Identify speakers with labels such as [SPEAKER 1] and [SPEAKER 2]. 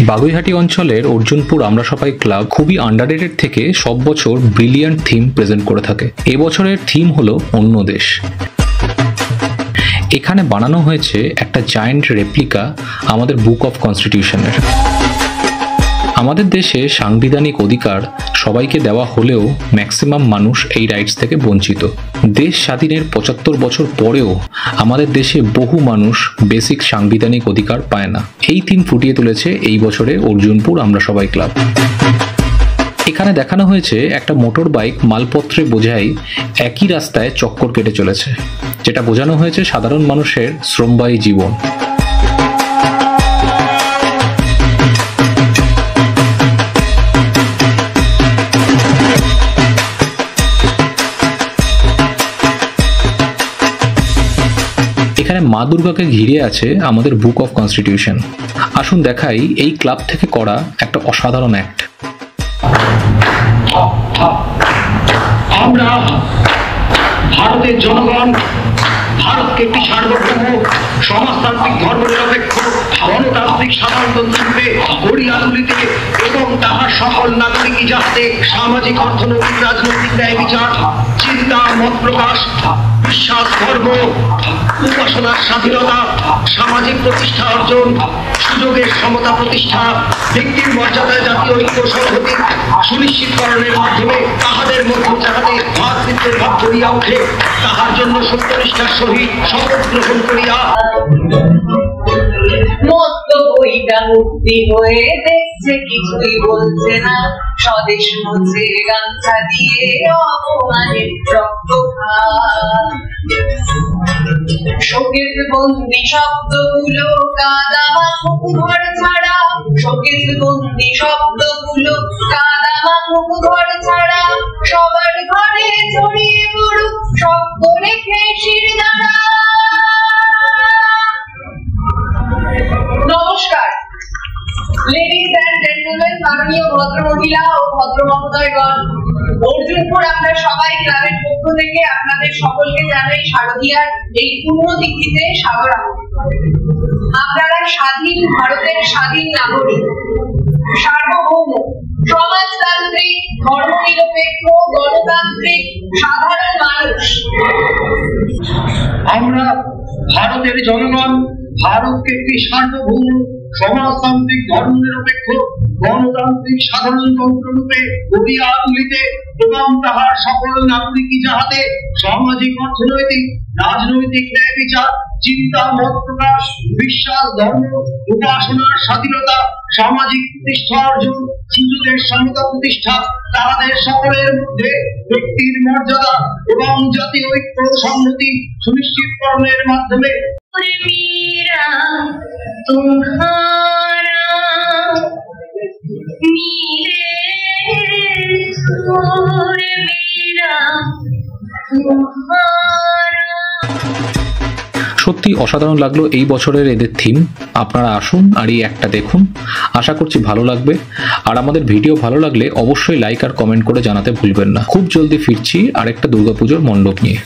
[SPEAKER 1] বাগুইহাটি অঞ্চলের অর্জুনপুর আমরা সবাই ক্লাব খুবই আন্ডাররেটেড থেকে সব বছর ব্রিলিয়ান্ট থিম প্রেজেন্ট করে থাকে। এবছরের থিম হলো অন্য দেশ। এখানে বানানো হয়েছে একটা জায়ান্ট রেপ্লিকা আমাদের বুক অফ কনস্টিটিউশনের। আমাদের দেশে সাংবিধানিক অধিকার সবাইকে দেওয়া হলেও ম্যাক্সিমাম মানুষ এই রাইটস থেকে বঞ্চিত। দেশ স্বাধীনের ৭৫ বছর পরেও আমাদের দেশে বহু মানুষ বেসিক সাংবিধানিক অধিকার পায় না। এই থিম ফুটিয়ে তুলেছে এই বছরে অর্জুনপুর আমরা সবাই ক্লাব। এখানে দেখানো হয়েছে একটা মোটর বাইক মালপত্রে বোঝাই একই রাস্তায় চক্কর কেটে চলেছে, যেটা বোঝানো হয়েছে সাধারণ মানুষের শ্রমবাহী জীবন। এখানে মা দুর্গাকে ঘিরে আছে আমাদের বুক অফ কনস্টিটিউশন। আসুন দেখাই এই ক্লাব থেকে করা একটা অসাধারণ অ্যাক্ট।
[SPEAKER 2] আমরা ভারতের জনগণ ভারতকে একটি সার্বভৌম সমাজতান্ত্রিক ধর্মনিরপেক্ষ গণতান্ত্রিক সাধারণতন্ত্র রূপে গড়িয়া তুলিতে এবং তাহার সকল নাগরিক যাতে সামাজিক, অর্থনৈতিক, রাজনৈতিক ন্যায় বিচার, চিন্তা, মত প্রকাশ, বিশ্বাস, ধর্ম, উপাসনার স্বাধীনতা, সামাজিক প্রতিষ্ঠা অর্জন, সুযোগের সমতা প্রতিষ্ঠা, ব্যক্তির মর্যাদায় জাতীয় ঐক্য সংহতি সুনিশ্চিতকরণের মাধ্যমে তাহাদের মধ্যে যাহাতে ভাতৃত্বের ভাব গড়িয়া ওঠে, তাহার জন্য সত্যনিষ্ঠার সহিত শপথ গ্রহণ করিয়া
[SPEAKER 3] মত্ত বইটা মুক্তি হয়ে দেখছে কিছুই বলছে না, স্বদেশ মুছে গামছা দিয়ে অপমানের রক্ত খায়। শোকের বন্দি শব্দগুলো কাদামা মুখঘর ছাড়া, শোকের বন্দি শব্দগুলো কাদামা মুখঘর ছাড়া, সবার ঘরে ছড়িয়ে পড়ুক শব্দ রেখে শিরদাঁড়া। নমস্কার লেডিজ অ্যান্ড জেন্টলম্যান, মাননীয় ভদ্রমহিলা ও ভদ্র মহোদয়গণ, অর্জুনপুর আমরা সবাই ক্লাবের পক্ষ থেকে আপনাদের সকলকে জানাই শারদীয়ার এই পুণ্যতিথিতে সাদর আমন্ত্রণ। আপনারা স্বাধীন ভারতের স্বাধীন নাগরিক, সার্বভৌম সমাজতান্ত্রিক ধর্মনিরপেক্ষ গণতান্ত্রিক সাধারণ মানুষ।
[SPEAKER 2] আমরা ভারতের জনগণ ভারতকে একটি সার্বভৌম সমাজতান্ত্রিক ধর্মনিরপেক্ষ গণতান্ত্রিক সাধারণতন্ত্র রূপে গড়িয়া তুলিতে এবং তাহার সকল নাগরিক যাহাতে সামাজিক, অর্থনৈতিক, রাজনৈতিক ন্যায় বিচার, চিন্তা, মত প্রকাশ, বিশ্বাস, ধর্ম, উপাসনার স্বাধীনতা, সামাজিক প্রতিষ্ঠা অর্জন, সুযোগের সমতা প্রতিষ্ঠা, তাহাদের সকলের মধ্যে ব্যক্তির মর্যাদা এবং জাতীয় ঐক্য সংহতি সুনিশ্চিতকরণের মাধ্যমে
[SPEAKER 3] तुम्हारा नीले और मेरा तुम्हारा।
[SPEAKER 1] সত্যি অসাধারণ লাগলো এই বছরের এদের থিম। আপনারা আসুন আর এই একটা দেখুন, আশা করছি ভালো লাগবে। আর আমাদের ভিডিও ভালো লাগলে অবশ্যই লাইক আর কমেন্ট করে জানাতে ভুলবেন না। খুব জলদি ফিরছি আরেকটা দুর্গাপুজোর মণ্ডপ নিয়ে।